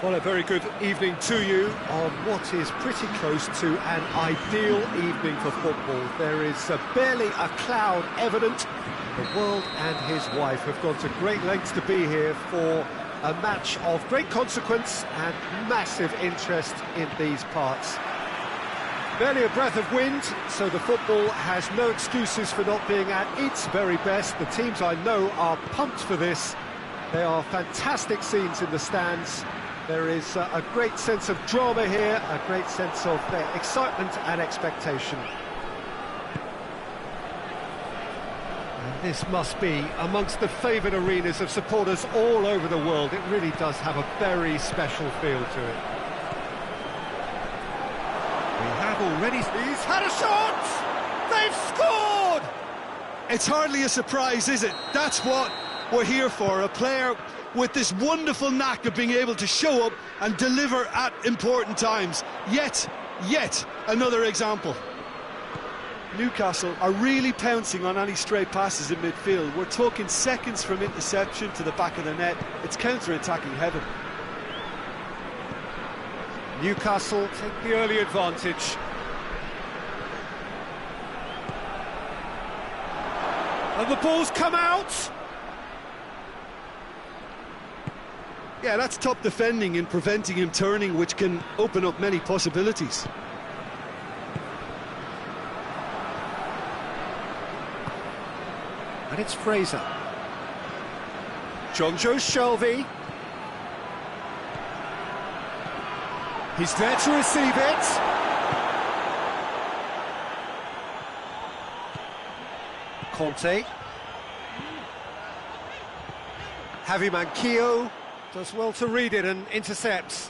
Well, a very good evening to you on what is pretty close to an ideal evening for football. There is barely a cloud evident. The world and his wife have gone to great lengths to be here for a match of great consequence and massive interest in these parts. Barely a breath of wind, so the football has no excuses for not being at its very best. The teams I know are pumped for this. There are fantastic scenes in the stands. There is a great sense of drama here, a great sense of excitement and expectation. And this must be amongst the favoured arenas of supporters all over the world. It really does have a very special feel to it. We have already... He's had a shot! They've scored! It's hardly a surprise, is it? That's what we're here for, a player with this wonderful knack of being able to show up and deliver at important times. Yet another example. Newcastle are really pouncing on any stray passes in midfield. We're talking seconds from interception to the back of the net. It's counter-attacking heaven. Newcastle take the early advantage. And the ball's come out! Yeah, that's top defending and preventing him turning, which can open up many possibilities. And it's Fraser. Dzo-ec. He's there to receive it. Conte. Javi Manquillo does well to read it and intercepts.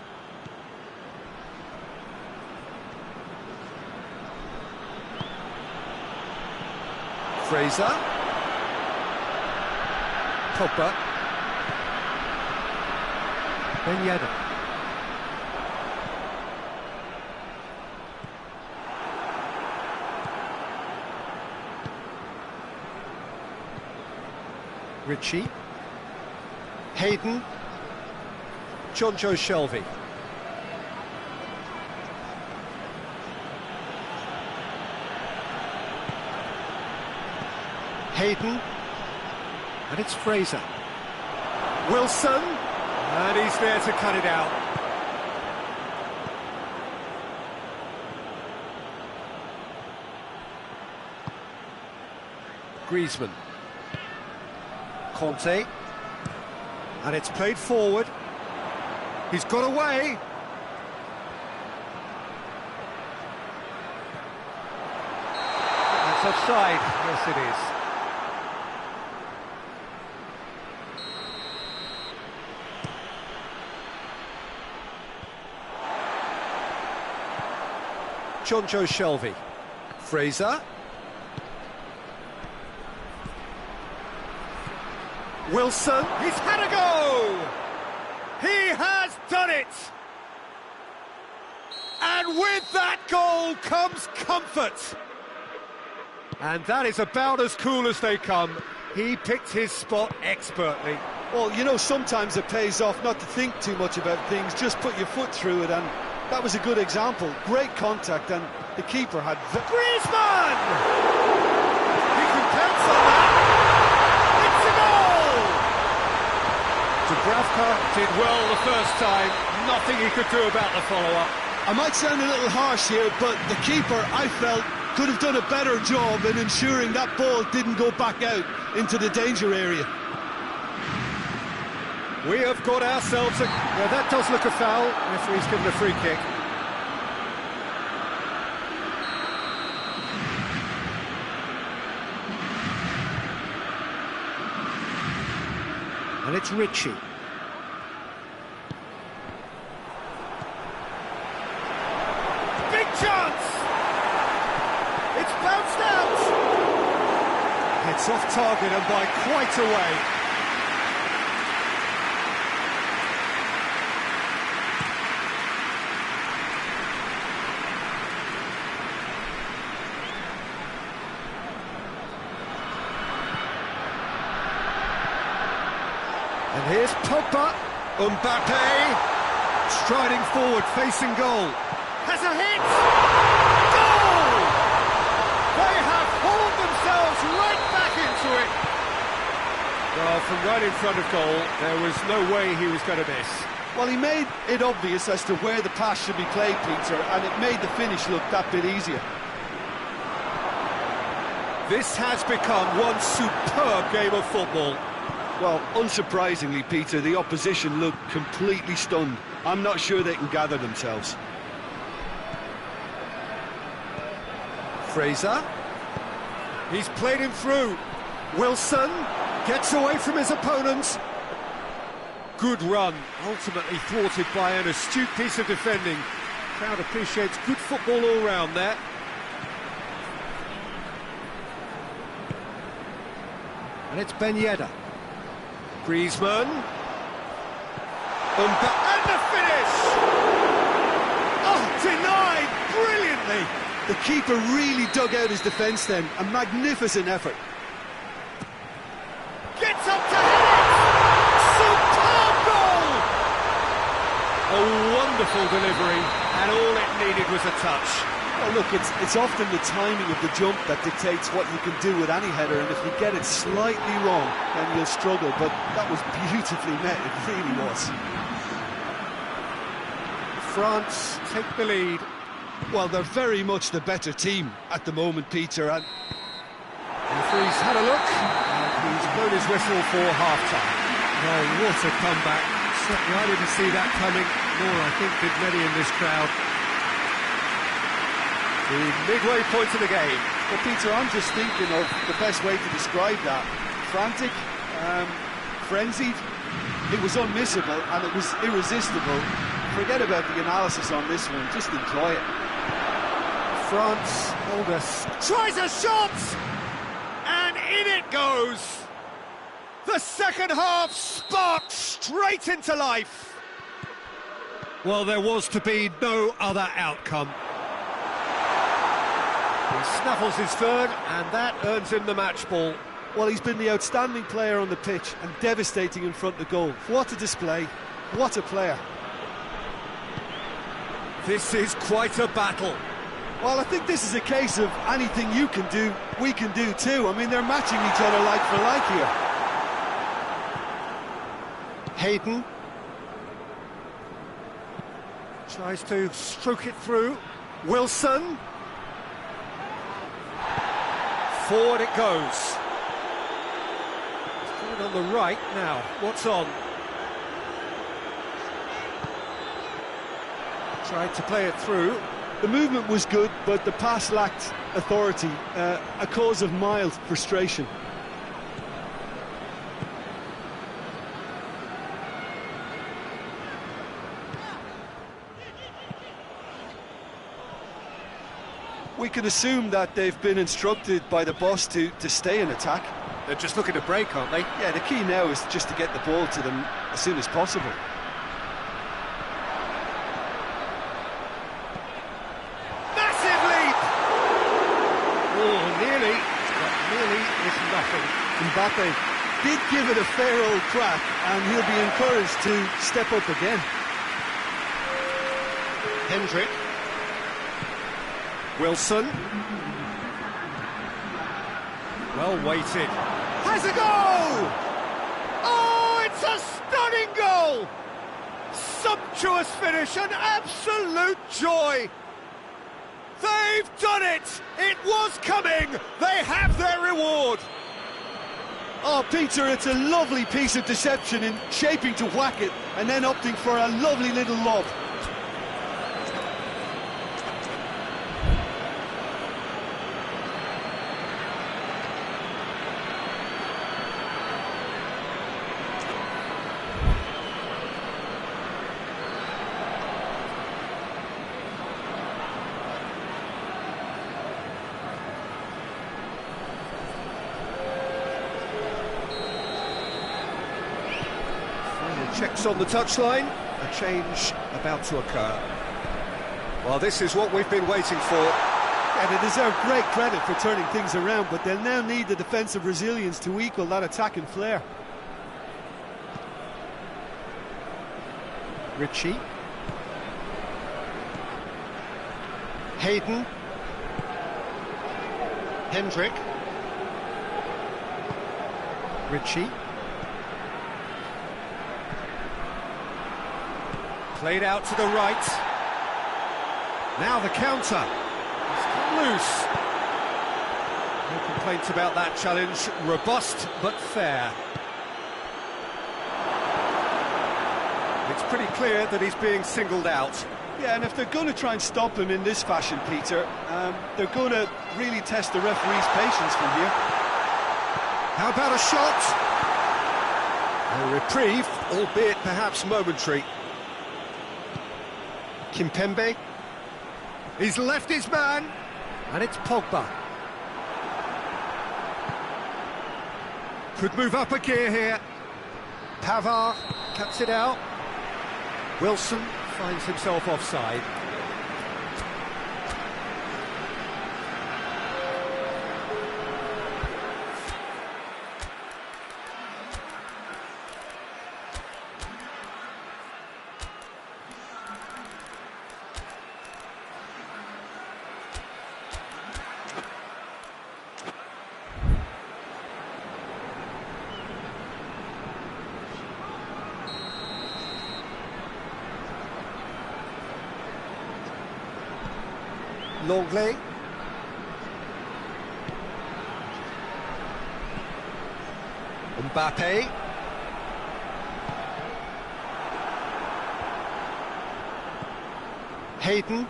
Fraser. Pogba. Ben Yedder. Ritchie. Hayden. Dzo-ec. Hayden. And it's Fraser. Wilson. And he's there to cut it out. Griezmann. Conte. And it's played forward. He's got away. That's offside. Yes, it is. Dzo-ec. Fraser. Wilson. He's had a go! He has done it! And with that goal comes comfort. And that is about as cool as they come. He picked his spot expertly. Well, you know, sometimes it pays off not to think too much about things, just put your foot through it, and that was a good example. Great contact, and the keeper had... Griezmann! He can pounce on that. It's a goal! Dubravka did well the first time. Nothing he could do about the follow-up. I might sound a little harsh here, but the keeper, I felt, could have done a better job in ensuring that ball didn't go back out into the danger area. We have got ourselves a... Yeah, that does look a foul. Referee's given a free kick. And it's Ritchie. Big chance! It's bounced out! It's off target and by quite a way. And here's Pogba, Mbappe, Striding forward, facing goal. Has a hit! Goal! They have hauled themselves right back into it. Well, from right in front of goal, there was no way he was going to miss. Well, he made it obvious as to where the pass should be played, Peter, and it made the finish look that bit easier. This has become one superb game of football. Well, unsurprisingly, Peter, the opposition looked completely stunned. I'm not sure they can gather themselves. Fraser. He's played him through. Wilson gets away from his opponents. Good run, ultimately thwarted by an astute piece of defending. Crowd appreciates good football all round there. And it's Ben Yedder. Griezmann. And the finish! Oh, denied brilliantly! The keeper really dug out his defence then. A magnificent effort. Gets up to head it! Superb goal! A wonderful delivery, and all it needed was a touch. Well, look, it's often the timing of the jump that dictates what you can do with any header, and if you get it slightly wrong, then you'll struggle, but that was beautifully met, it really was. France take the lead. Well, they're very much the better team at the moment, Peter, and the referee's had a look, and he's blown his whistle for half-time. Well, what a comeback. Certainly I didn't see that coming, nor I think did many in this crowd. The midway point of the game. Well, Peter, I'm just thinking of the best way to describe that. Frantic, frenzied. It was unmissable and it was irresistible. Forget about the analysis on this one, just enjoy it. France, Aldous, tries a shot! And in it goes! The second half sparked straight into life. Well, there was to be no other outcome. He snuffles his third, and that earns him the match ball. Well, he's been the outstanding player on the pitch and devastating in front of goal. What a display, what a player. This is quite a battle. Well, I think this is a case of anything you can do, we can do too. I mean, they're matching each other like for like here. Hayden tries to stroke it through. Wilson. Forward it goes. It's going on the right now. What's on? Tried to play it through. The movement was good, but the pass lacked authority, a cause of mild frustration. We can assume that they've been instructed by the boss to stay in attack. They're just looking to break, aren't they? Yeah, the key now is just to get the ball to them as soon as possible. Massive leap! Oh, nearly, but nearly is nothing. Mbappe did give it a fair old crack, and he'll be encouraged to step up again. Hendrick. Wilson. Well weighted. Has a goal! Oh, it's a stunning goal! Sumptuous finish, an absolute joy! They've done it! It was coming! They have their reward! Oh, Peter, it's a lovely piece of deception in shaping to whack it and then opting for a lovely little lob. Checks on the touchline, a change about to occur. Well, this is what we've been waiting for. Yeah, they deserve great credit for turning things around, but they'll now need the defensive resilience to equal that attacking flair. Ritchie, Hayden. Hendrick. Ritchie. Played out to the right. Now the counter. It's come loose. No complaints about that challenge. Robust but fair. It's pretty clear that he's being singled out. Yeah, and if they're going to try and stop him in this fashion, Peter, they're going to really test the referee's patience from here. How about a shot? A reprieve, albeit perhaps momentary. Kimpembe. He's left his man, and it's Pogba. Could move up a gear here. Pavard cuts it out. Wilson finds himself offside. Longley. Mbappe. Hayden.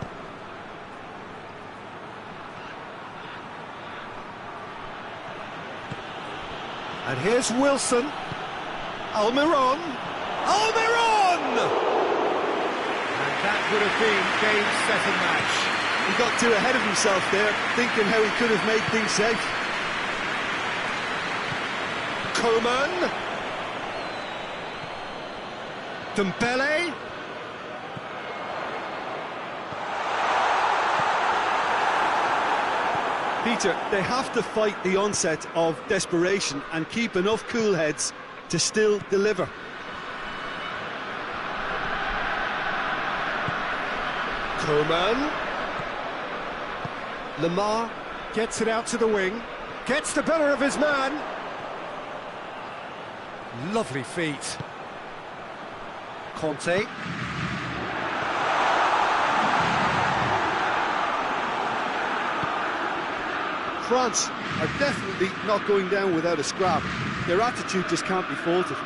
And here's Wilson. Almiron. Almiron! And that would have been game, set and match. He got too ahead of himself there, thinking how he could have made things safe. Coman. Dembele. Peter, they have to fight the onset of desperation and keep enough cool heads to still deliver. Coman. Lamar gets it out to the wing, gets the better of his man. Lovely feet. Conte. France are definitely not going down without a scrap. Their attitude just can't be faulted.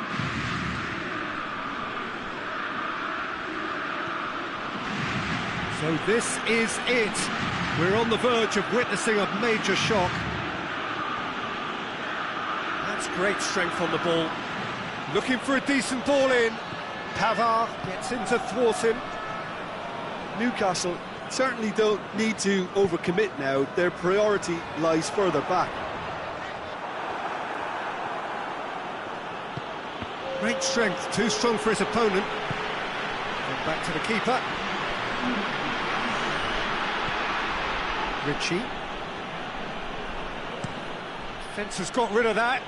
So this is it. We're on the verge of witnessing a major shock. That's great strength on the ball. Looking for a decent ball in. Pavard gets in to thwart him. Newcastle certainly don't need to overcommit now. Their priority lies further back. Great strength, too strong for his opponent. And back to the keeper. Ritchie. Defence has got rid of that.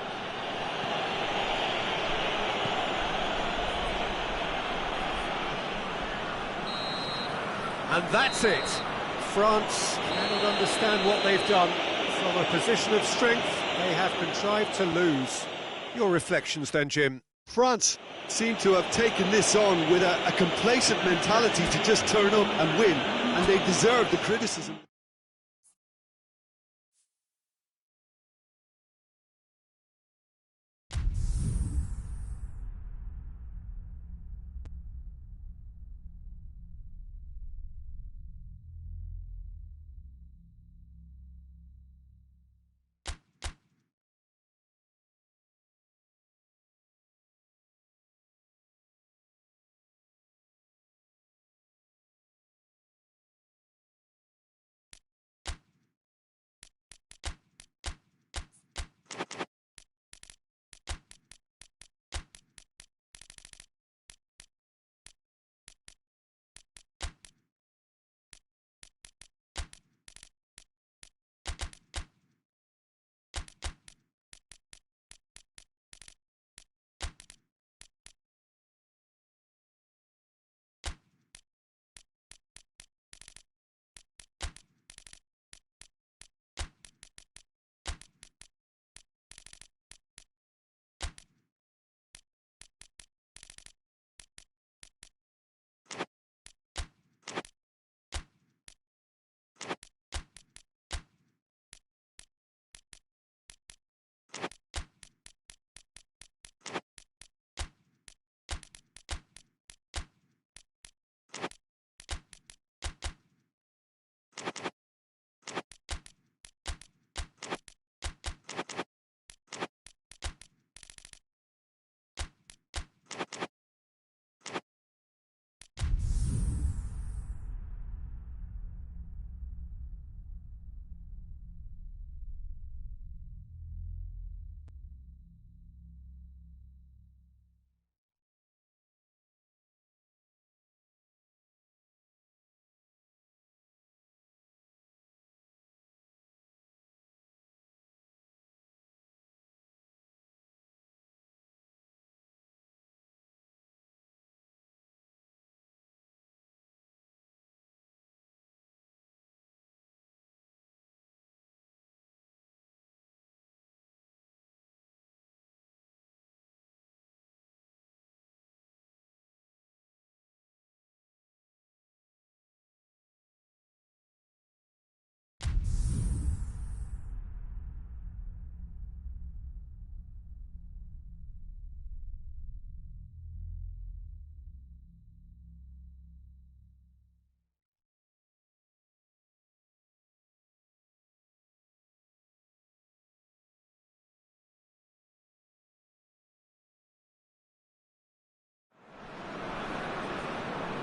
And that's it. France cannot understand what they've done. From a position of strength, they have contrived to lose. Your reflections then, Jim? France seem to have taken this on with a complacent mentality to just turn up and win, and they deserve the criticism.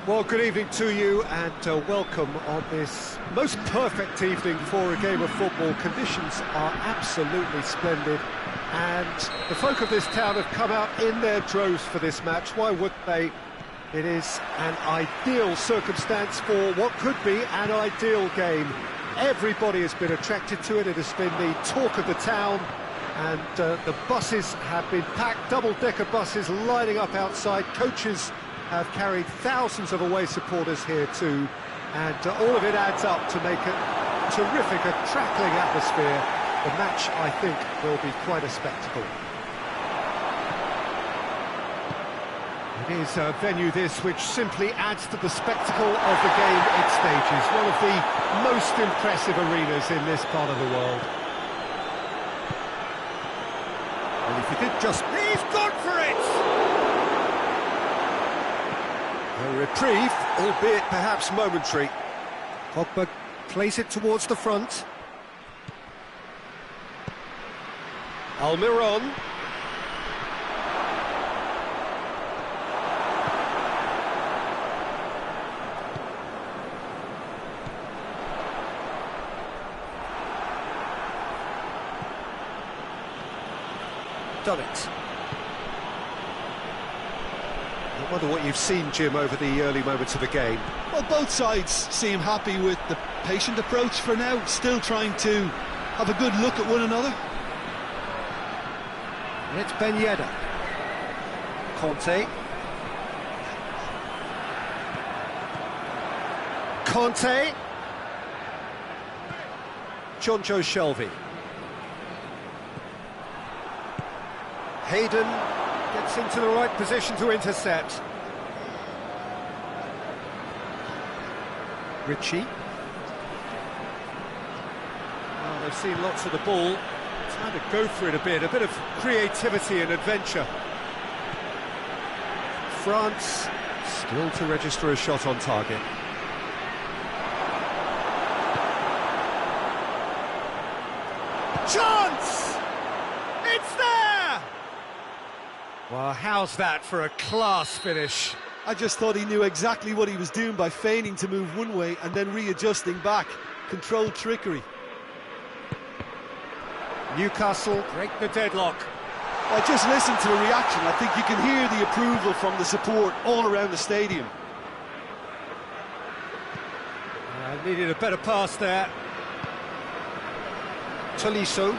Well, good evening to you and welcome on this most perfect evening for a game of football. Conditions are absolutely splendid and the folk of this town have come out in their droves for this match. Why would they? It is an ideal circumstance for what could be an ideal game. Everybody has been attracted to it. It has been the talk of the town and the buses have been packed, double-decker buses lining up outside. Coaches have carried thousands of away supporters here too, and all of it adds up to make a terrific, crackling atmosphere. The match, I think, will be quite a spectacle. It is a venue this which simply adds to the spectacle of the game it stages. One of the most impressive arenas in this part of the world. And if he did just... He's gone for it! A reprieve, albeit perhaps momentary. Pogba plays it towards the front. Almiron. Done it. I wonder what you've seen, Jim, over the early moments of the game. Well, both sides seem happy with the patient approach for now, still trying to have a good look at one another. And it's Ben Yedder. Conte. Jonjo Shelvey. Hayden gets into the right position to intercept. Ritchie. Well, they've seen lots of the ball. Time to go for it a bit of creativity and adventure. France still to register a shot on target. Chance! It's there! Well, how's that for a class finish? I just thought he knew exactly what he was doing by feigning to move one way and then readjusting back. Controlled trickery. Newcastle break the deadlock. I just listened to the reaction. I think you can hear the approval from the support all around the stadium. Needed a better pass there. Tolisso.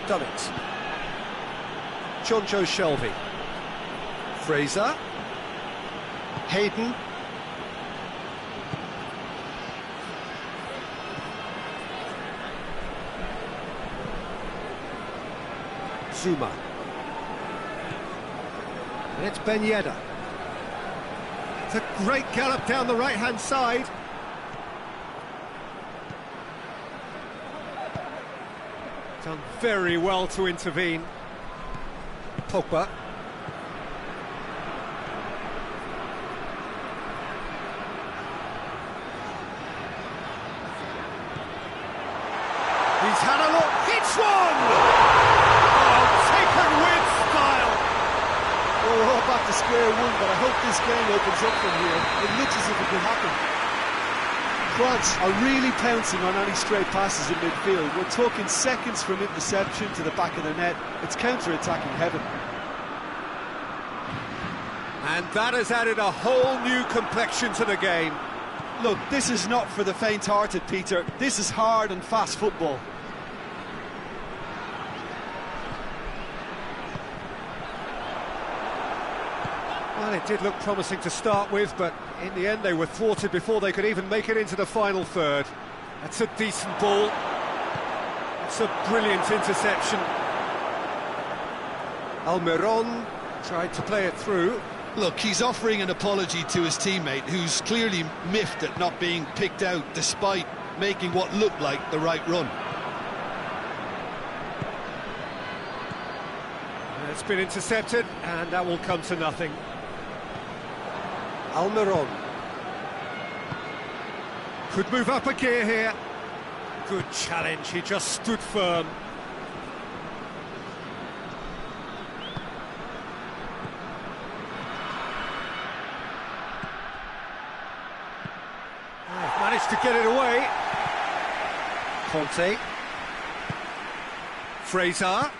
Done it. Jonjo Shelvey. Fraser. Hayden. Zuma. And it's Ben Yedder. It's a great gallop down the right-hand side. Done very well to intervene. Pogba. He's had a look. Hits one! Oh, taken with style. Well, we're all back to square one, but I hope this game opens up from here. It looks as if it could happen. France are really pouncing on any stray passes in midfield. We're talking seconds from interception to the back of the net. It's counter-attacking heaven. And that has added a whole new complexion to the game. Look, this is not for the faint-hearted, Peter. This is hard and fast football. Well, it did look promising to start with, but in the end they were thwarted before they could even make it into the final third. That's a decent ball. That's a brilliant interception. Almiron tried to play it through. Look, he's offering an apology to his teammate, who's clearly miffed at not being picked out despite making what looked like the right run. It's been intercepted, and that will come to nothing. Almiron. Could move up a gear here. Good challenge, he just stood firm. Oh, managed to get it away. Conte. Fraser.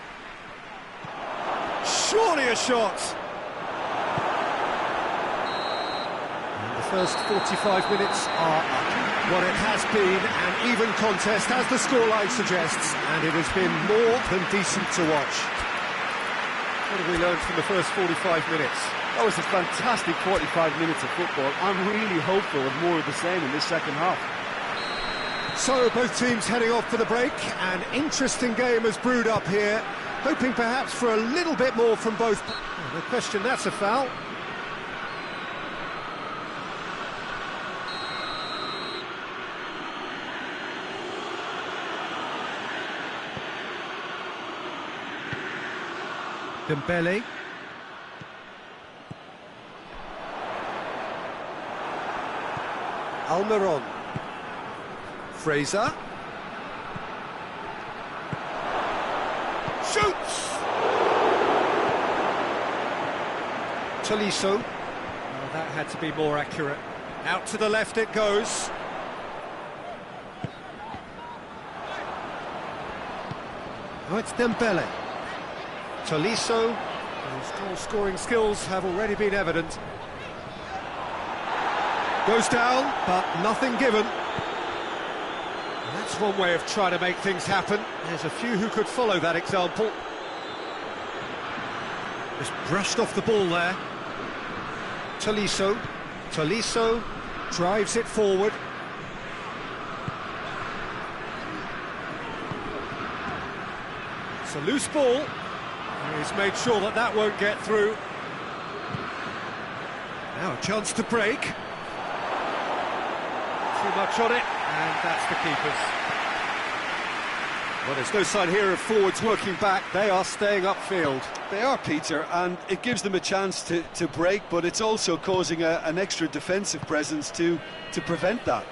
Surely a shot. And the first 45 minutes are up. What it has been an even contest, as the scoreline suggests, and it has been more than decent to watch. What have we learned from the first 45 minutes? That was a fantastic 45 minutes of football. I'm really hopeful of more of the same in this second half. So, both teams heading off for the break. An interesting game has brewed up here, hoping perhaps for a little bit more from both. No question, that's a foul. Dembele. Almiron. Fraser. Shoots! Tolisso. Oh, that had to be more accurate. Out to the left it goes. Oh, it's Dembele. Tolisso, his goal-scoring skills have already been evident. Goes down, but nothing given. That's one way of trying to make things happen. There's a few who could follow that example. Just brushed off the ball there. Tolisso. Tolisso drives it forward. It's a loose ball. He's made sure that that won't get through. Now a chance to break. Too much on it, and that's the keepers. Well, there's no sign here of forwards working back. They are staying upfield. They are, Peter, and it gives them a chance to break, but it's also causing an extra defensive presence to prevent that.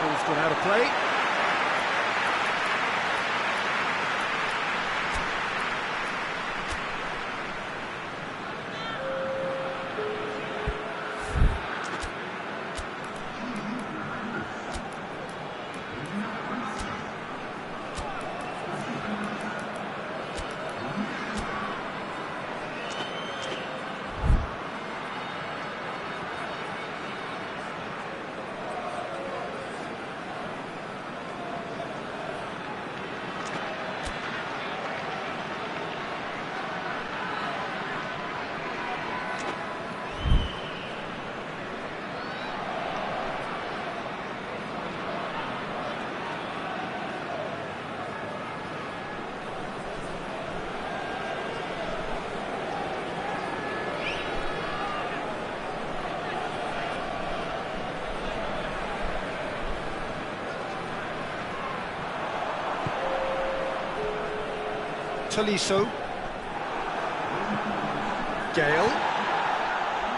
Ball's gone out of play. Tolisso. Gale.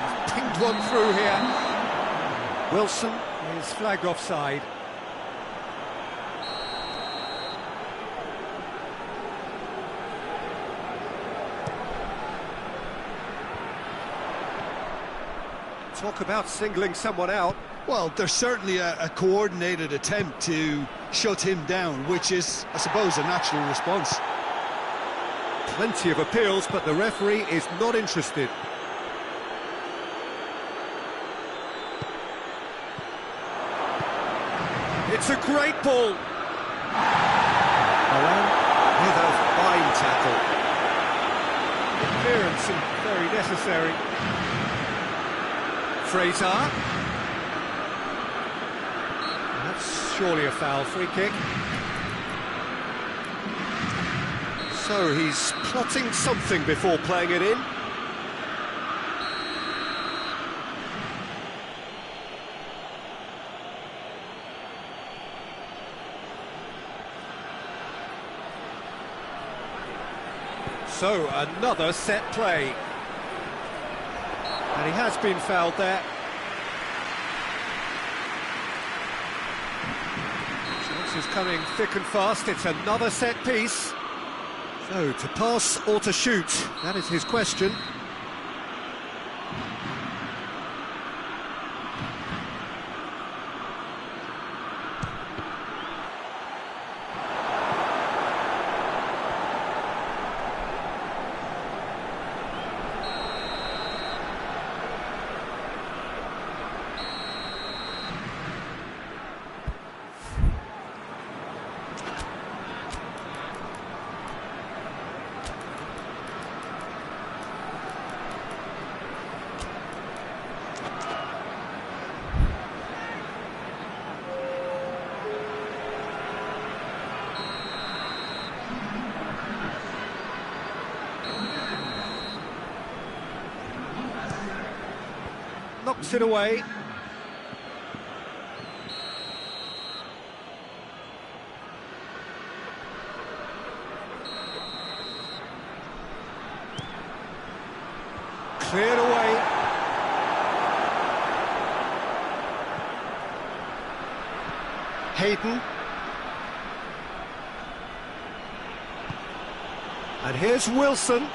He's pinged one through here. Wilson is flagged offside. Talk about singling someone out. Well, there's certainly a coordinated attempt to shut him down, which is, I suppose, a natural response. Plenty of appeals, but the referee is not interested. It's a great ball. Moran with a fine tackle. Clearance and very necessary. Fraser. That's surely a foul. Free kick. So he's plotting something before playing it in. So another set play. And he has been fouled there. Chance is coming thick and fast. It's another set piece. So, to pass or to shoot? That is his question. Knocks it away. Cleared away. Hayden. And here's Wilson.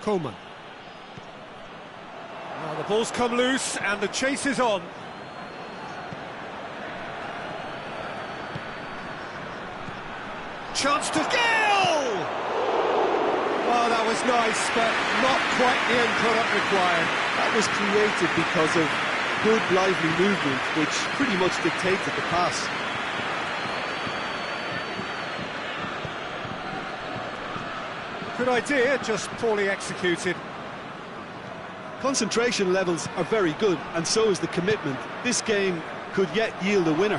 Coleman. Now the ball's come loose and the chase is on. Chance to Gill! Oh, that was nice, but not quite the end product required. That was created because of good, lively movement, which pretty much dictated the pass. Good idea, just poorly executed. Concentration levels are very good, and so is the commitment. This game could yet yield a winner.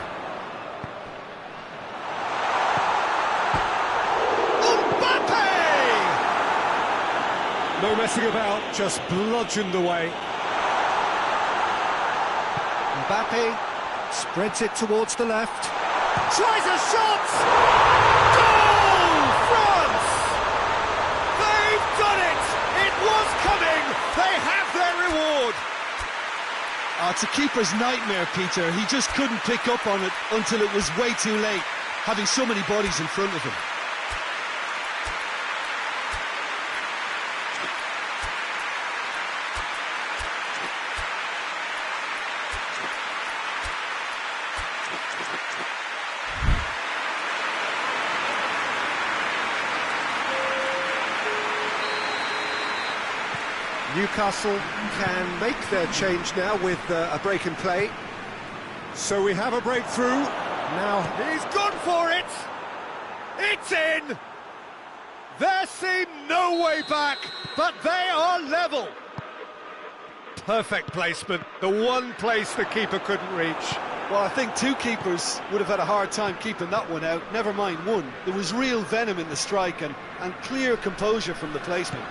No messing about, just bludgeoned away. Mbappe spreads it towards the left. Tries a shot! Goal! France! They've done it! It was coming! They have their reward! Oh, it's a keeper's nightmare, Peter. He just couldn't pick up on it until it was way too late, having so many bodies in front of him. Newcastle can make their change now with a break in play. So we have a breakthrough. Now he's gone for it. It's in. There seemed no way back, but they are level. Perfect placement. The one place the keeper couldn't reach. Well, I think two keepers would have had a hard time keeping that one out, never mind one. There was real venom in the strike and clear composure from the placement.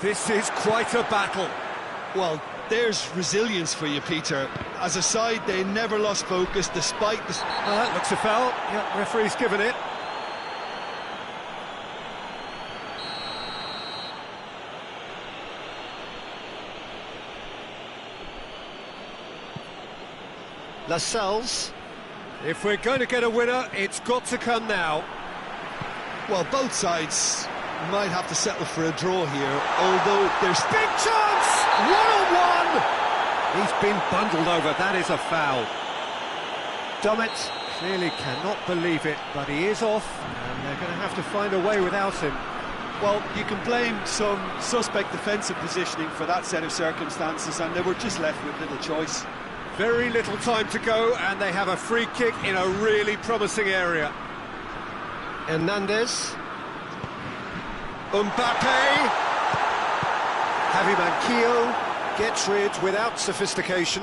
This is quite a battle. Well, there's resilience for you, Peter. As a side, they never lost focus despite the... That looks a foul. Yeah, referee's given it. Lascelles. If we're going to get a winner, it's got to come now. Well, both sides might have to settle for a draw here, although there's... Big chance! 1-on-1! He's been bundled over, that is a foul. Dummett clearly cannot believe it, but he is off, and they're going to have to find a way without him. Well, you can blame some suspect defensive positioning for that set of circumstances, and they were just left with little choice. Very little time to go, and they have a free kick in a really promising area. Hernandez. Mbappe. Javi Manquillo gets rid without sophistication.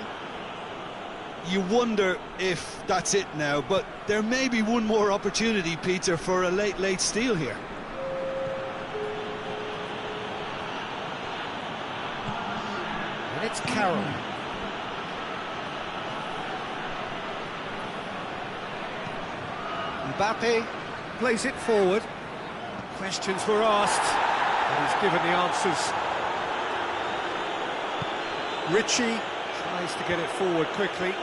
You wonder if that's it now, but there may be one more opportunity, Peter, for a late steal here. And it's Carroll. Mbappe plays it forward. Questions were asked, and he's given the answers. Ritchie tries to get it forward quickly.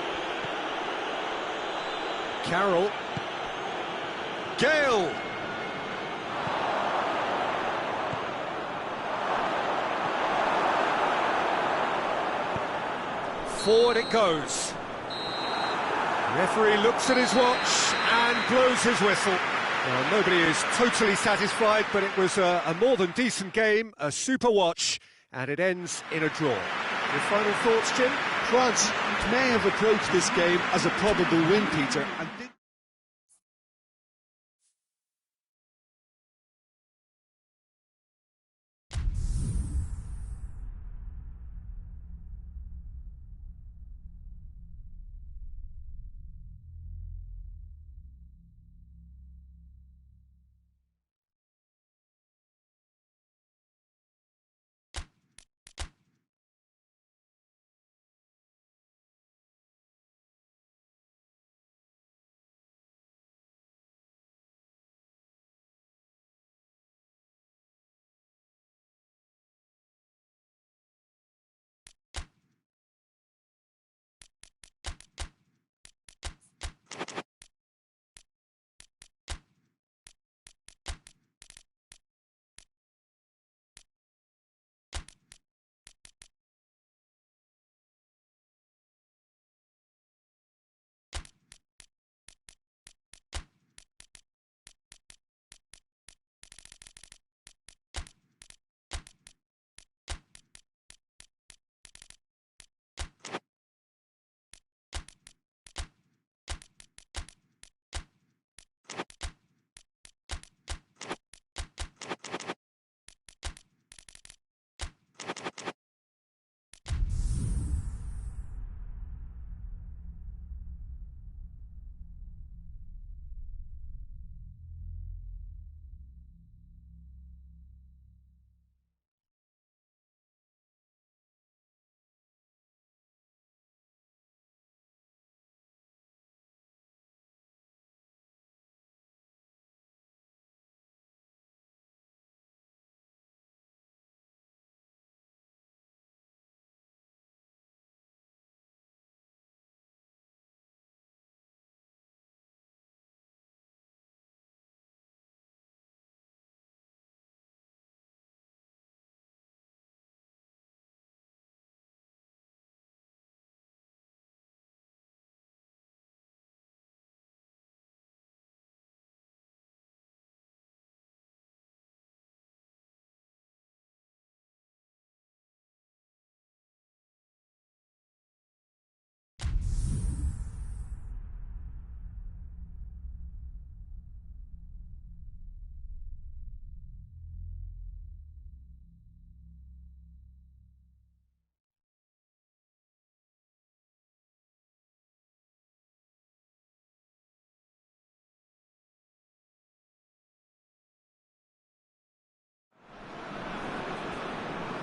Carroll. Gale. Forward it goes. Referee looks at his watch and blows his whistle. Well, nobody is totally satisfied, but it was a more than decent game, a super watch, and it ends in a draw. Your final thoughts, Jim? France may have approached this game as a probable win, Peter, and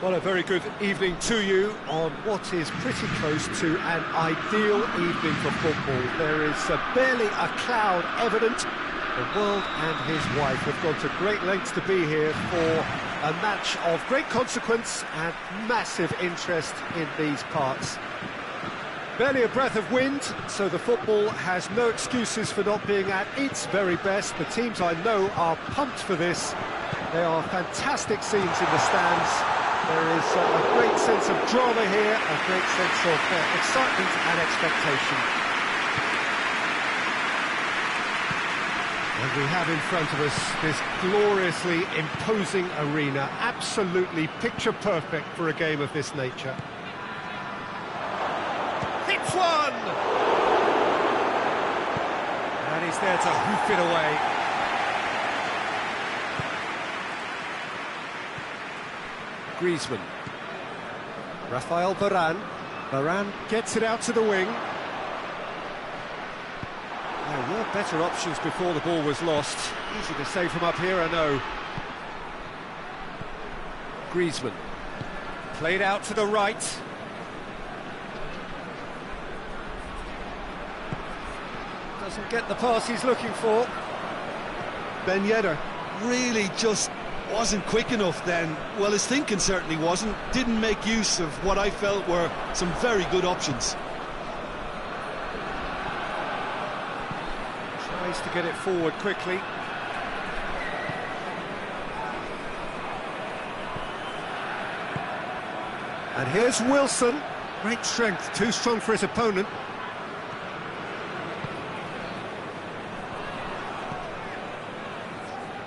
well, a very good evening to you on what is pretty close to an ideal evening for football. There is barely a cloud evident. The world and his wife have gone to great lengths to be here for a match of great consequence and massive interest in these parts. Barely a breath of wind, so the football has no excuses for not being at its very best. The teams I know are pumped for this. There are fantastic scenes in the stands. There is a great sense of drama here, a great sense of excitement and expectation. And we have in front of us this gloriously imposing arena, absolutely picture perfect for a game of this nature. Hits one! And he's there to hoof it away. Griezmann. Rafael Varane. Varane gets it out to the wing. There were better options before the ball was lost. Easy to say from up here, I know. Griezmann. Played out to the right. Doesn't get the pass he's looking for. Ben Yedder really just wasn't quick enough then. Well, his thinking certainly wasn't. Didn't make use of what I felt were some very good options. Tries to get it forward quickly. And here's Wilson. Great strength, too strong for his opponent.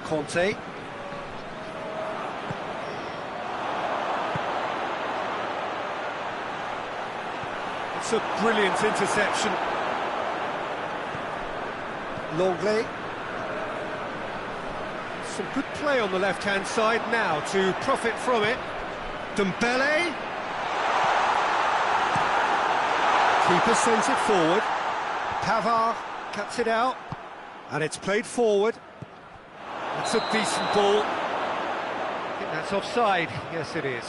Conte. It's a brilliant interception. Longley. Some good play on the left-hand side now to profit from it. Dembele. Keeper sends it forward. Pavard cuts it out. And it's played forward. It's a decent ball. I think that's offside. Yes, it is.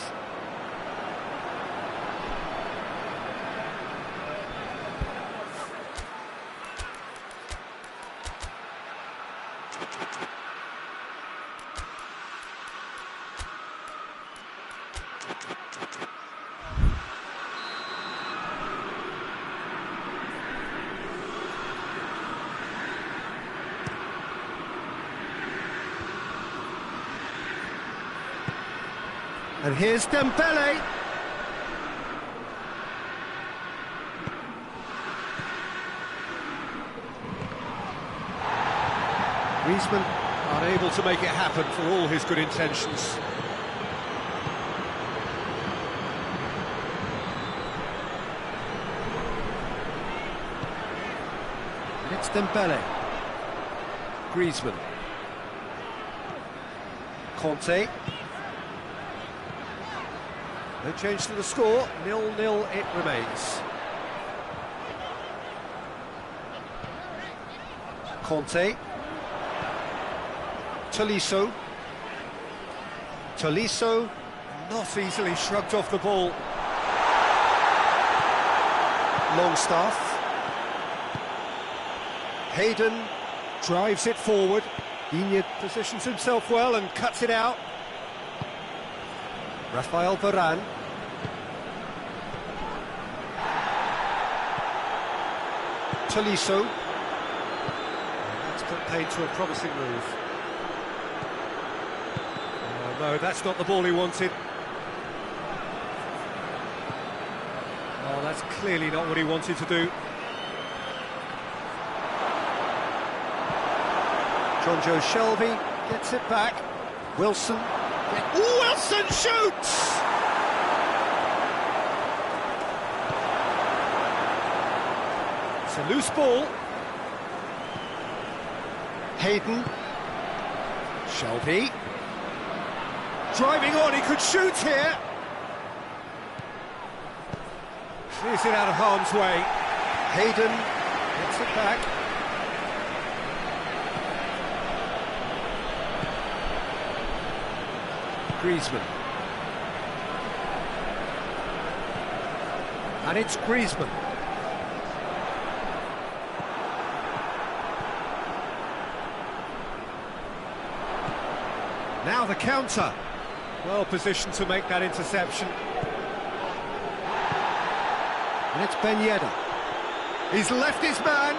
And here's Dembele. Griezmann unable to make it happen for all his good intentions. And it's Dembele. Griezmann. Conte. No change to the score, 0-0 it remains. Conte. Tolisso. Tolisso, not easily shrugged off the ball. Longstaff. Hayden drives it forward. Digne positions himself well and cuts it out. Rafael Varane. Tolisso. That's put paid to a promising move. Oh, no, that's not the ball he wanted. Oh, that's clearly not what he wanted to do. Jonjo Shelvey gets it back. Wilson. Wilson shoots! It's a loose ball. Hayden. Shelby. Driving on, he could shoot here. Clears it out of harm's way. Hayden gets it back. Griezmann. And it's Griezmann. Now the counter. Well positioned to make that interception. And it's Ben Yedder. He's left his man.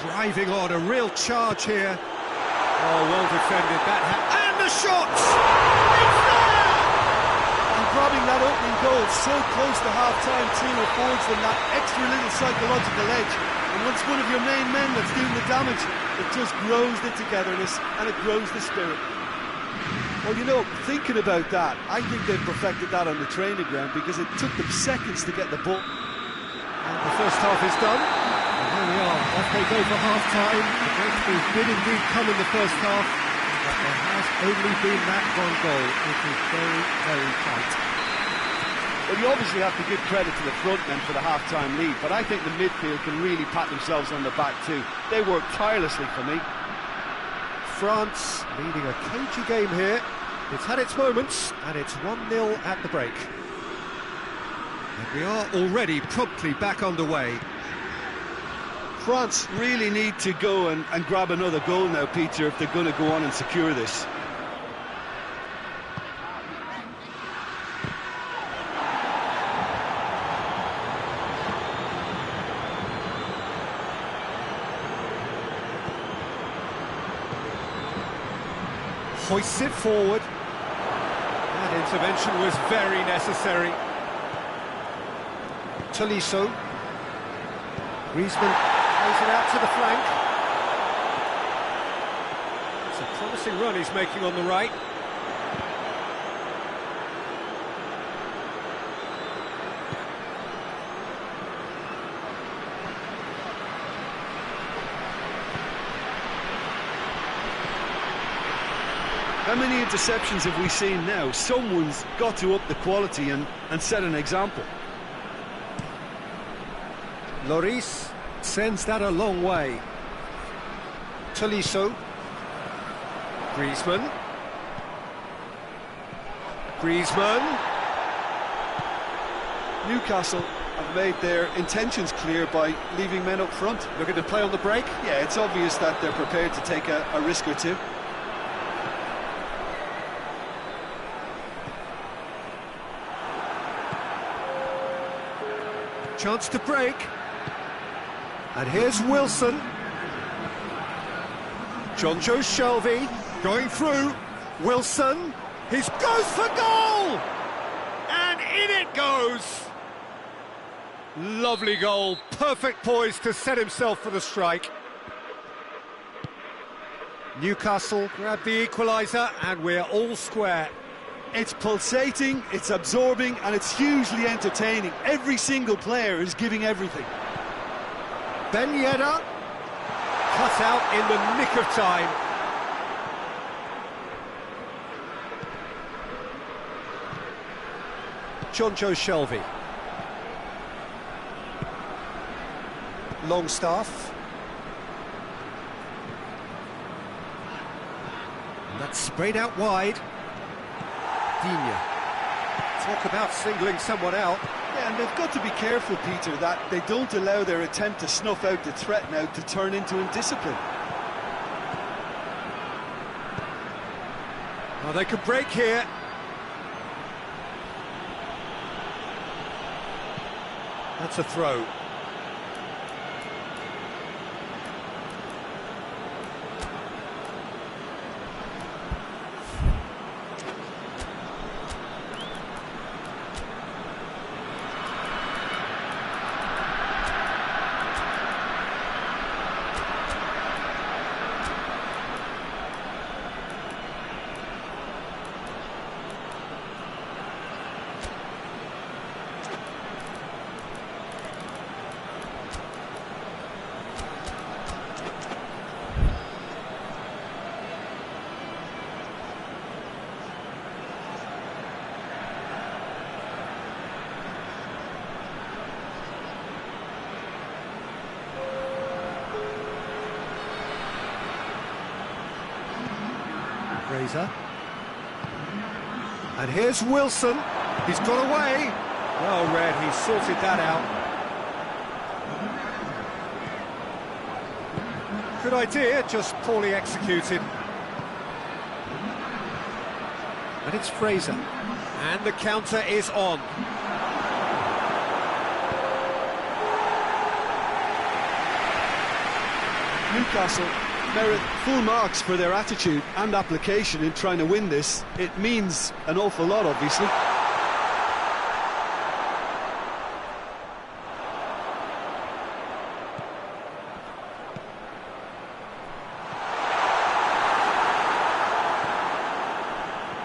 Driving on, a real charge here. Oh, well defended. And the shots! It's there! And grabbing that opening goal so close to half-time too affords them that extra little psychological edge. And once one of your main men that's doing the damage, it just grows the togetherness and it grows the spirit. Well, you know, thinking about that, I think they've perfected that on the training ground because it took them seconds to get the ball. And the first half is done. And here we are, off they go for half-time. The breakthrough did indeed come in the first half, but there has only been that one goal. It is very, very tight. Well, you obviously have to give credit to the front men for the half-time lead, but I think the midfield can really pat themselves on the back too. They work tirelessly for me. France leading a cagey game here. It's had its moments, and it's 1-0 at the break. And we are already promptly back underway. France really need to go and grab another goal now, Peter, if they're going to go on and secure this. Hoists it forward. That intervention was very necessary. Tolisso. Griezmann plays it out to the flank. It's a promising run he's making on the right. How many interceptions have we seen now? Someone's got to up the quality and set an example. Lloris sends that a long way. Tolisso. Griezmann. Griezmann. Newcastle have made their intentions clear by leaving men up front. Looking to play on the break. Yeah, it's obvious that they're prepared to take a risk or two. Chance to break. And here's Wilson. Jonjo Shelvey going through. Wilson. He goes for goal! And in it goes! Lovely goal. Perfect poise to set himself for the strike. Newcastle grab the equaliser and we're all square. It's pulsating, it's absorbing, and it's hugely entertaining. Every single player is giving everything. Ben Yedder, cut out in the nick of time. Jonjo Shelvey. Longstaff. And that's sprayed out wide. Digne. Talk about singling someone out. Yeah, and they've got to be careful, Peter, that they don't allow their attempt to snuff out the threat now to turn into indiscipline. Well, they could break here. That's a throw. Fraser. And here's Wilson. He's got away. Well read, he sorted that out. Good idea, just poorly executed. And it's Fraser. And the counter is on. Newcastle merit full marks for their attitude and application in trying to win this. It means an awful lot, obviously.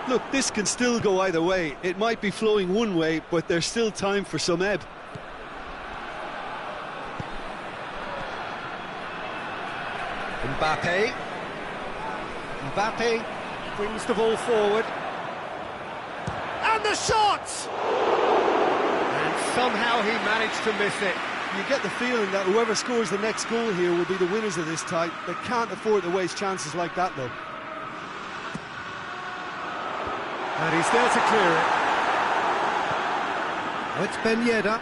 Look, this can still go either way. It might be flowing one way, but there's still time for some ebb. Mbappe brings the ball forward. And the shot! And somehow he managed to miss it. You get the feeling that whoever scores the next goal here will be the winners of this tie. They can't afford to waste chances like that, though. And he's there to clear it. Oh, it's Ben Yedder.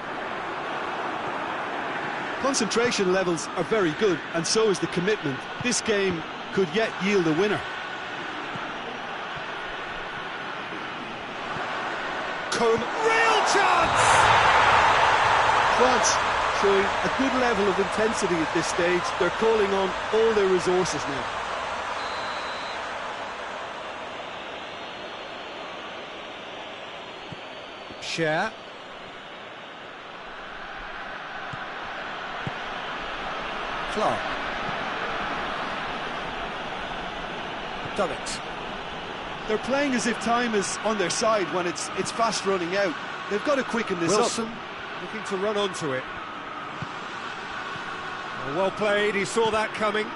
Concentration levels are very good, and so is the commitment. This game could yet yield a winner. Real chance! France showing a good level of intensity at this stage. They're calling on all their resources now. Share. Clark. Dzo-ec. They're playing as if time is on their side when it's fast running out. They've got to quicken this Wilson up. looking to run onto it. Well played, he saw that coming.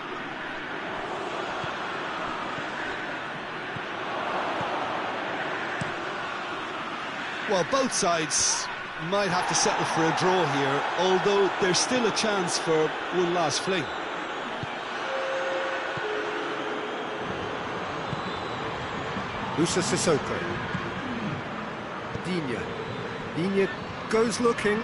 Well, both sides might have to settle for a draw here, although there's still a chance for one last fling. Musa Sissoko. Digne goes looking.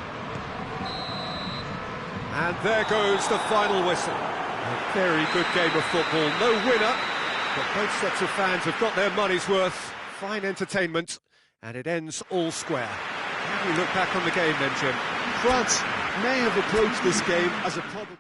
And there goes the final whistle. A very good game of football. No winner, but both sets of fans have got their money's worth. Fine entertainment, and it ends all square. How do you look back on the game then, Jim? France may have approached this game as a probable...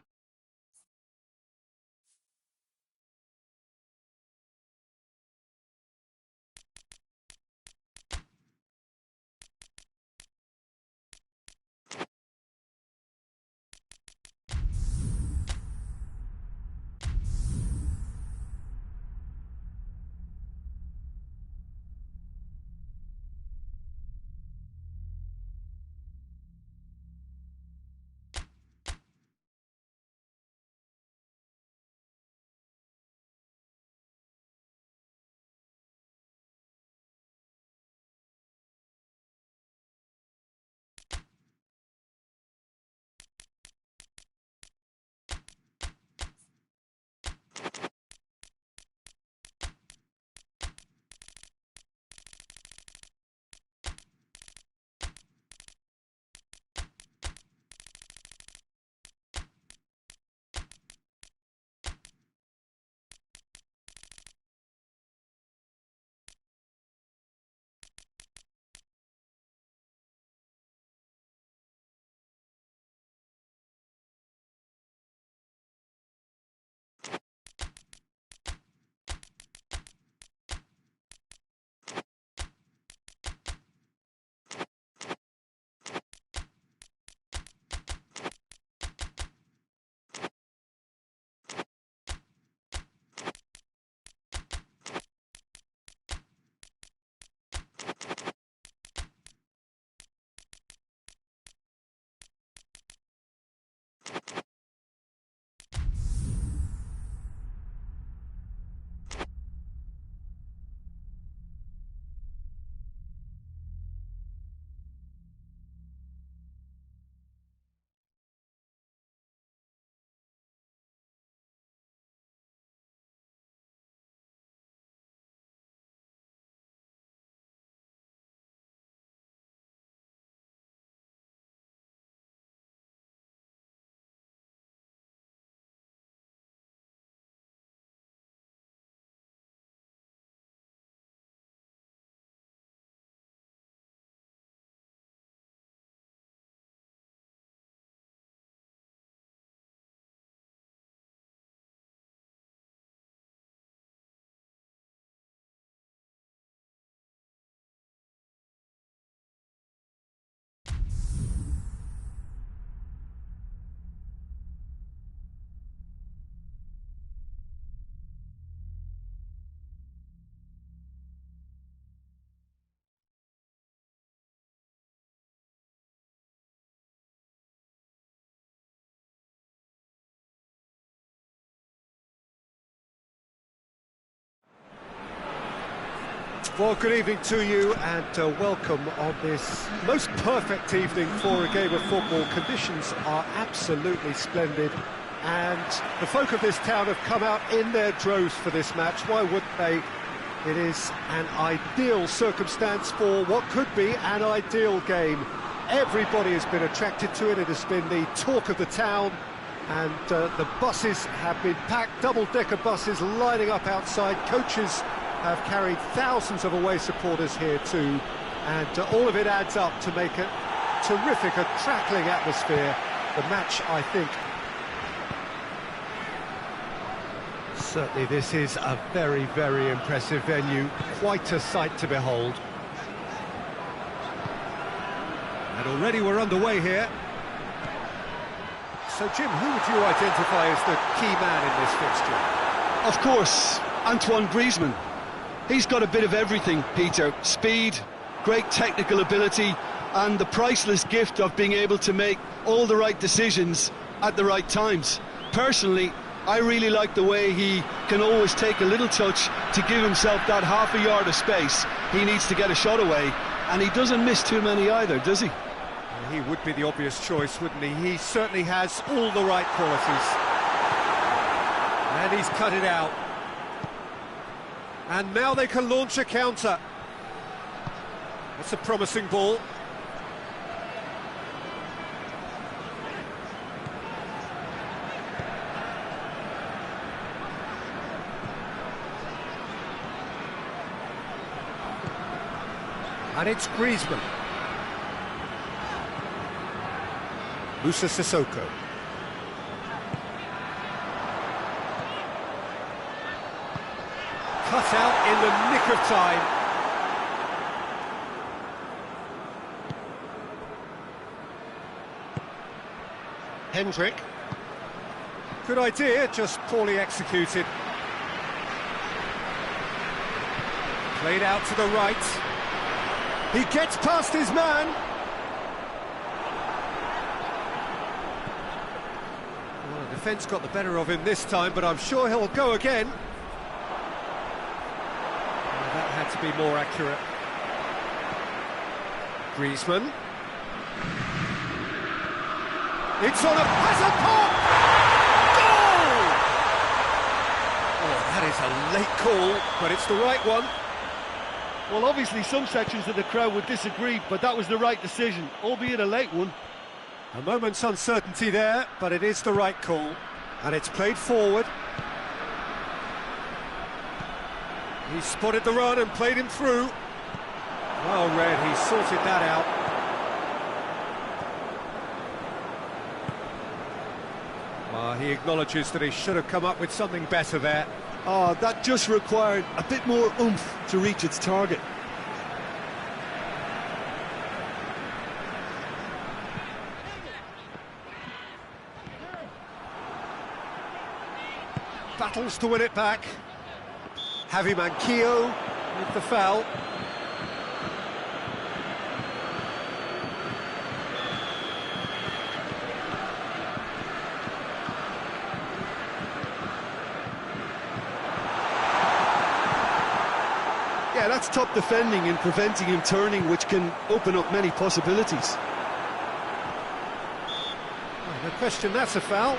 Well, good evening to you and welcome on this most perfect evening for a game of football. Conditions are absolutely splendid and the folk of this town have come out in their droves for this match. Why wouldn't they? It is an ideal circumstance for what could be an ideal game. Everybody has been attracted to it. It has been the talk of the town, and the buses have been packed, double-decker buses lining up outside. Coaches have carried thousands of away supporters here too, and all of it adds up to make a terrific, a crackling atmosphere. The match, I think. Certainly this is a very, very impressive venue, quite a sight to behold. And already we're underway here. So Jim, who would you identify as the key man in this fixture? Of course, Antoine Griezmann. He's got a bit of everything, Peter. Speed, great technical ability, and the priceless gift of being able to make all the right decisions at the right times. Personally, I really like the way he can always take a little touch to give himself that half a yard of space he needs to get a shot away, and he doesn't miss too many either, does he? He would be the obvious choice, wouldn't he? He certainly has all the right qualities. And he's cut it out. And now they can launch a counter. That's a promising ball. And it's Griezmann. Musa Sissoko. Cut out in the nick of time. Hendrick. Good idea, just poorly executed. Played out to the right. He gets past his man. Well, the defence got the better of him this time, but I'm sure he'll go again. Well, that had to be more accurate. Griezmann. It's on a hazard pop! Goal! Oh, that is a late call, but it's the right one. Well, obviously some sections of the crowd would disagree, but that was the right decision, albeit a late one. A moment's uncertainty there, but it is the right call. And it's played forward. He spotted the run and played him through. Well read, he sorted that out. Well, he acknowledges that he should have come up with something better there. Oh, that just required a bit more oomph to reach its target. Battles to win it back. Javi Manquillo with the foul. Yeah, that's top defending and preventing him turning, which can open up many possibilities. Well, no question, that's a foul.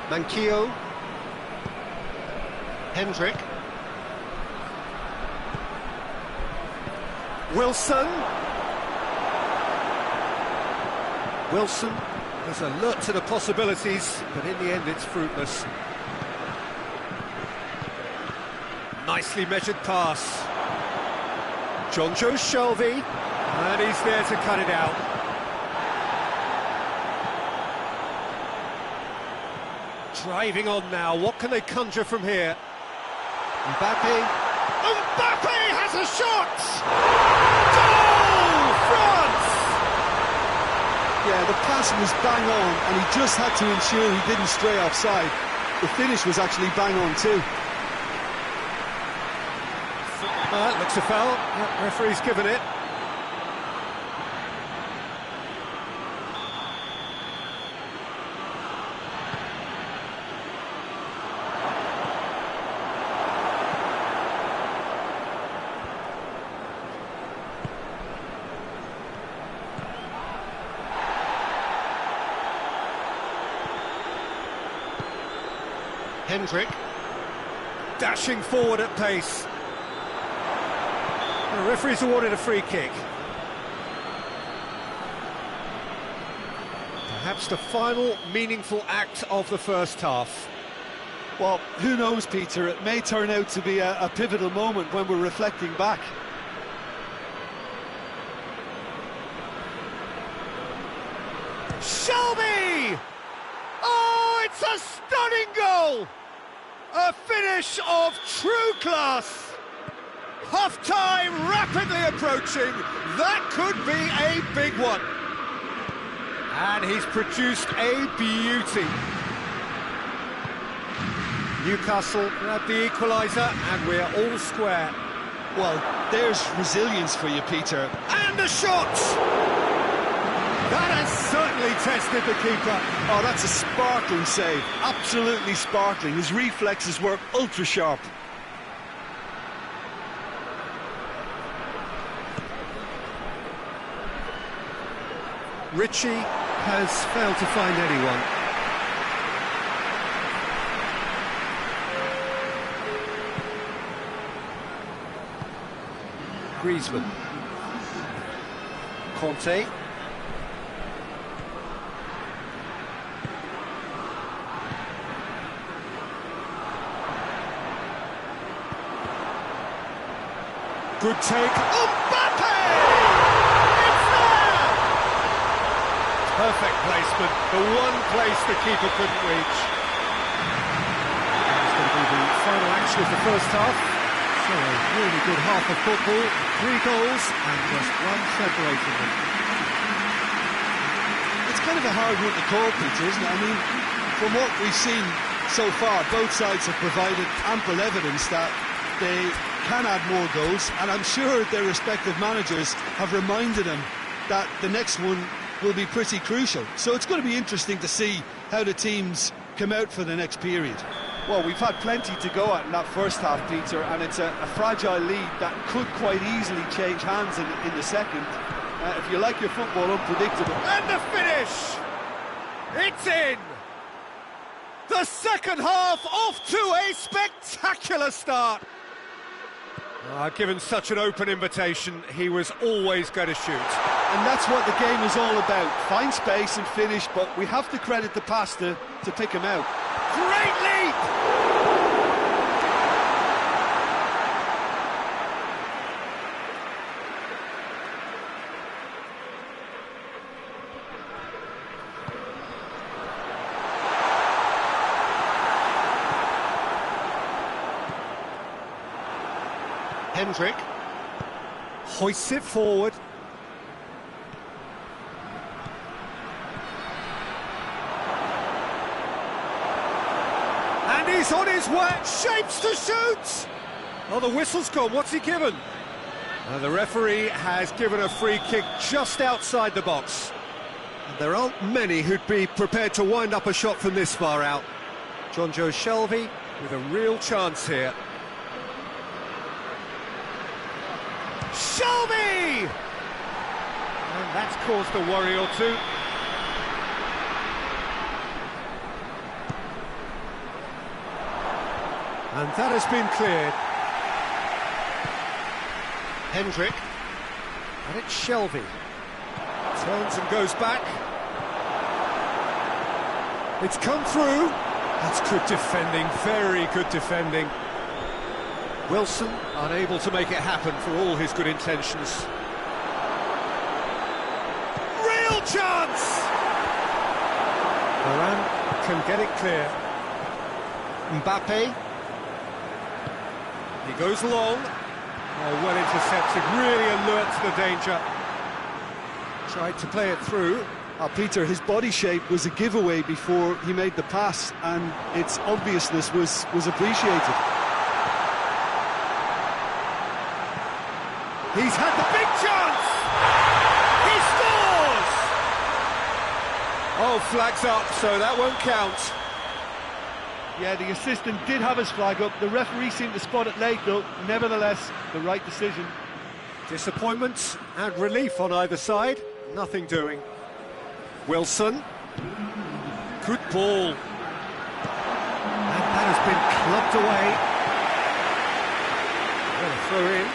Manquillo. Hendrick. Wilson. Wilson was alert to the possibilities, but in the end it's fruitless. Nicely measured pass. Jonjo Shelvey, and he's there to cut it out. Driving on now, what can they conjure from here? Mbappe. Mbappe has a shot! Goal! France! Yeah, the pass was bang on, and he just had to ensure he didn't stray offside. The finish was actually bang on too. Looks a foul. Yeah, referee's given it. Hendrick, dashing forward at pace. The referee's awarded a free kick. Perhaps the final meaningful act of the first half. Well, who knows, Peter? It may turn out to be a pivotal moment when we're reflecting back. Shelby! Oh, it's a stunning goal! A finish of true class! Half-time rapidly approaching. That could be a big one. And he's produced a beauty. Newcastle grab the equaliser, and we're all square. Well, there's resilience for you, Peter. And the shot! That has certainly tested the keeper. Oh, that's a sparkling save. Absolutely sparkling. His reflexes were ultra-sharp. Ritchie has failed to find anyone. Griezmann. Conte. Good take. Mbappe! It's there! Perfect placement. The one place the keeper couldn't reach. That's going to be the final action of the first half. So a really good half of football. 3 goals and just one separating them. It's kind of a hard one to call, Peter, isn't it? I mean, from what we've seen so far, both sides have provided ample evidence that they can add more goals, and I'm sure their respective managers have reminded them that the next one will be pretty crucial. So it's going to be interesting to see how the teams come out for the next period. Well, we've had plenty to go at in that first half, Peter, and it's a fragile lead that could quite easily change hands in the second. If you like your football unpredictable. And the finish! It's in! The second half off to a spectacular start. Given such an open invitation, he was always going to shoot. And that's what the game is all about. Find space and finish, but we have to credit the pass to pick him out. Great leap! Hendrick hoists it forward. And he's on his way, shapes to shoot! Oh, the whistle's gone, what's he given? The referee has given a free kick just outside the box. And there aren't many who'd be prepared to wind up a shot from this far out. Jonjo Shelvey with a real chance here. Shelby! And that's caused a worry or two. And that has been cleared. Hendrick. And it's Shelvey. Turns and goes back. It's come through. That's good defending, very good defending. Wilson unable to make it happen for all his good intentions. Real chance! Varane can get it clear. Mbappe. He goes long. Oh, well intercepted, really alert to the danger. Tried to play it through. Peter, his body shape was a giveaway before he made the pass, and its obviousness was appreciated. He's had the big chance! He scores! Oh, flag's up, so that won't count. Yeah, the assistant did have his flag up. The referee seemed to spot it late, though. Nevertheless, the right decision. Disappointment and relief on either side. Nothing doing. Wilson. Good ball. And that has Clubbed away. And a throw in.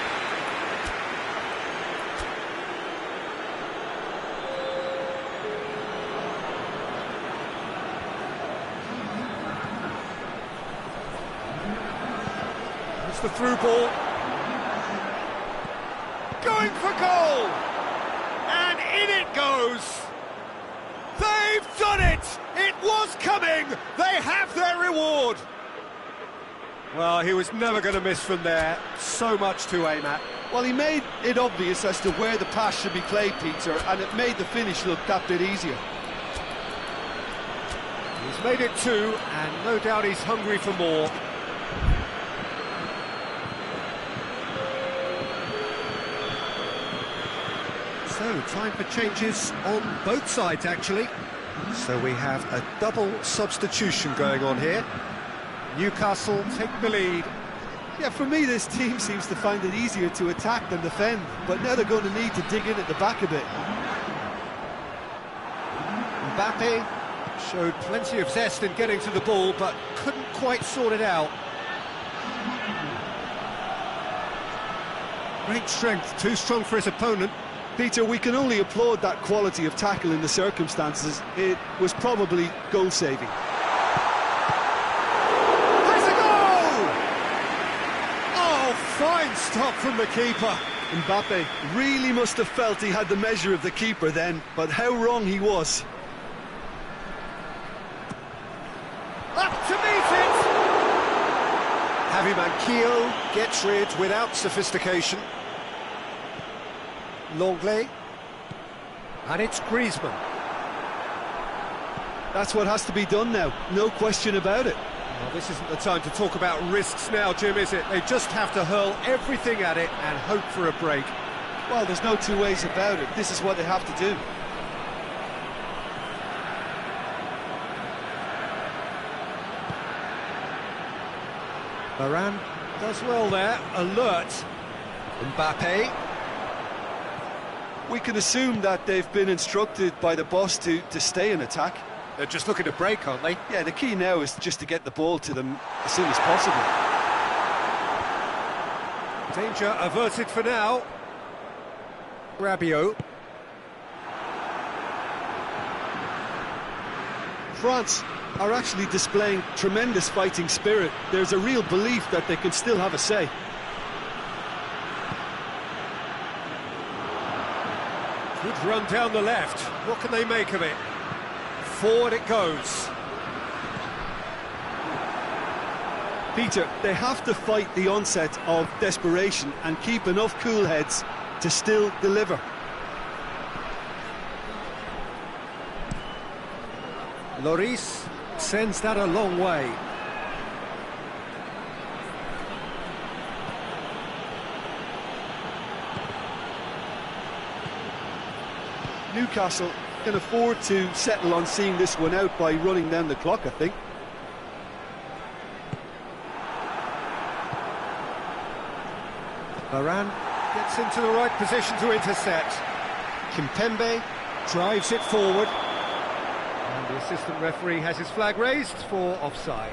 It's the through ball. Going for goal! And in it goes! They've done it! It was coming! They have their reward! Well, he was never going to miss from there. So much to aim at. Well, he made it obvious as to where the pass should be played, Peter, and it made the finish look that bit easier. He's made it 2, and no doubt he's hungry for more. So, time for changes on both sides, actually. So we have a double substitution going on here. Newcastle take the lead. Yeah, for me, this team seems to find it easier to attack than defend, but now they're going to need to dig in at the back a bit. Mbappe showed plenty of zest in getting to the ball, but couldn't quite sort it out. Great strength, too strong for his opponent. Peter, we can only applaud that quality of tackle in the circumstances. It was probably goal-saving. Has a goal! Oh, fine stop from the keeper. Mbappe really must have felt he had the measure of the keeper then, but how wrong he was. Up to meet it! Javi Manquillo gets rid without sophistication. Longley, and it's Griezmann. That's what has to be done now, no question about it. Well, this isn't the time to talk about risks now, Jim, is it? They just have to hurl everything at it and hope for a break. Well, there's no two ways about it. This is what they have to do. Varane does well there, alert. Mbappe. We can assume that they've been instructed by the boss to stay in attack. They're just looking to break, aren't they? Yeah, the key now is just to get the ball to them as soon as possible. Danger averted for now. Rabiot. France are actually displaying tremendous fighting spirit. There's a real belief that they can still have a say. Good run down the left. What can they make of it? Forward it goes. Peter, they have to fight the onset of desperation and keep enough cool heads to still deliver. Lloris sends that a long way. Newcastle can afford to settle on seeing this one out by running down the clock, I think. Varane gets into the right position to intercept. Kimpembe drives it forward. And the assistant referee has his flag raised for offside.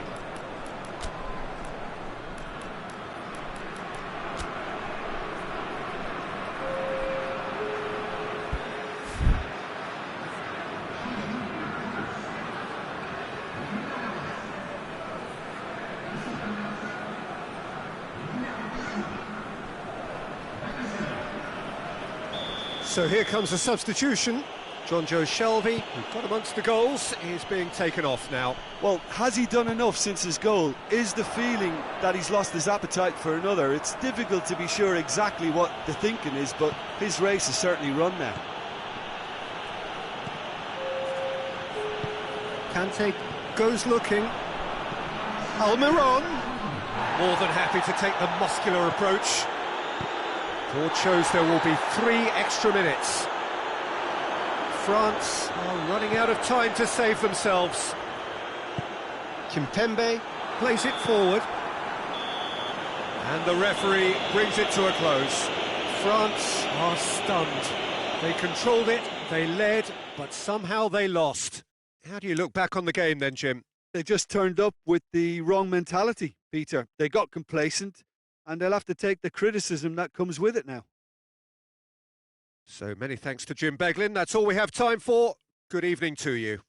So here comes a substitution. John Joe Shelby, who got amongst the goals, is being taken off now. Well, has he done enough since his goal? Is the feeling that he's lost his appetite for another? It's difficult to be sure exactly what the thinking is, but his race is certainly run now. Kante goes looking. Almiron, more than happy to take the muscular approach. Board shows there will be 3 extra minutes. France are running out of time to save themselves. Kimpembe plays it forward. And the referee brings it to a close. France are stunned. They controlled it, they led, but somehow they lost. How do you look back on the game then, Jim? They just turned up with the wrong mentality, Peter. They got complacent, and they'll have to take the criticism that comes with it now. So many thanks to Jim Beglin. That's all we have time for. Good evening to you.